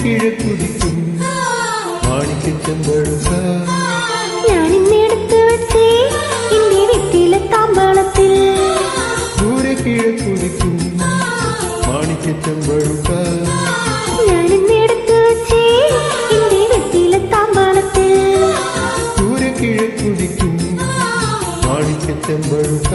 കിഴക്കുതിക്കും മാണിക്കച്ചമ്പഴുക ഞാനിന്നെടുത്ത് വെച്ചേ എന്റെ വീട്ടിലെ താമ്പാളത്തിൽ ദൂരെ കിഴക്കുതിക്കും മാണിക്കച്ചമ്പഴുക ഞാനിന്നെടുത്ത് വെച്ചേ എന്റെ വീട്ടിലെ താമ്പാളത്തിൽ ദൂരെ കിഴക്കുതിക്കും മാണിക്കച്ചമ്പഴുക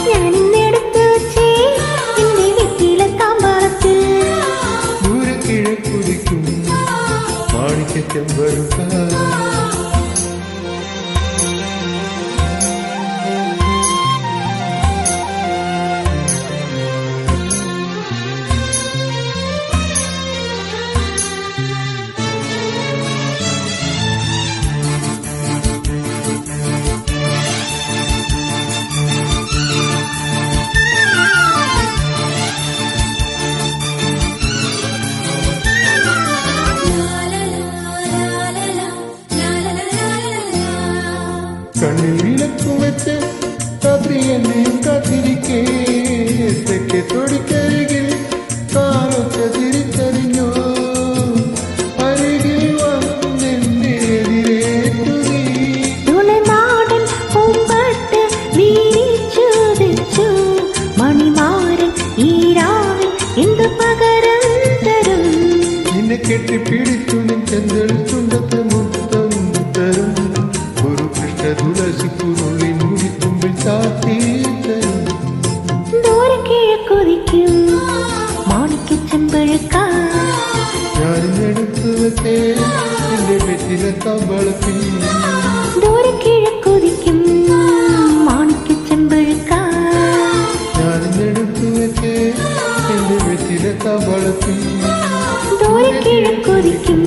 ഞാനിന്നെടുത്ത് വെച്ചേ എന്റെ വീട്ടിലെ താമ്പാളത്തിൽ ദൂരെ കിഴക്കുതിക്കും മാണിക്കച്ചമ്പഴുക കണ്ണിൽ വിളക്കു വെച്ച് രാത്രി എന്നെയും കാത്തിരിക്കേ തെക്കെ തൊടിക്കരികിൽ കാലൊച്ച തിരിച്ചറിഞ്ഞോ അരികിൽ വന്നെന്റെ എതിരേറ്റു നീ നാടൻ പൂമ്പാട്ട് വീരിച്ചു വെച്ചു മണിമാരൻ ഈ രാവിൽ എന്ത് പകരം തരും നിന്നെ കെട്ടിപ്പിടിച്ചു നിൻ ചെന്തെടുത്തുണ്ടത്തെ മുത്തം തരും തുളസിക്കുരുള്ളിൻ മുടിത്തുമ്പിൽ ചാത്തി തരും ദൂരെ കിഴക്കുതിക്കും മാണിക്കച്ചമ്പഴുക ഞാനിന്നെടുത്ത് വെച്ചേ എന്റെ വെറ്റിലെ താമ്പാളത്തിൽ ദൂരെ കിഴക്കുതിക്കും മാണിക്കച്ചമ്പഴുക ഞാനിന്നെടുത്ത് വെച്ചേ എന്റെ വെറ്റിലെ താമ്പാളത്തിൽ ദൂരെ കിഴക്കുതിക്കും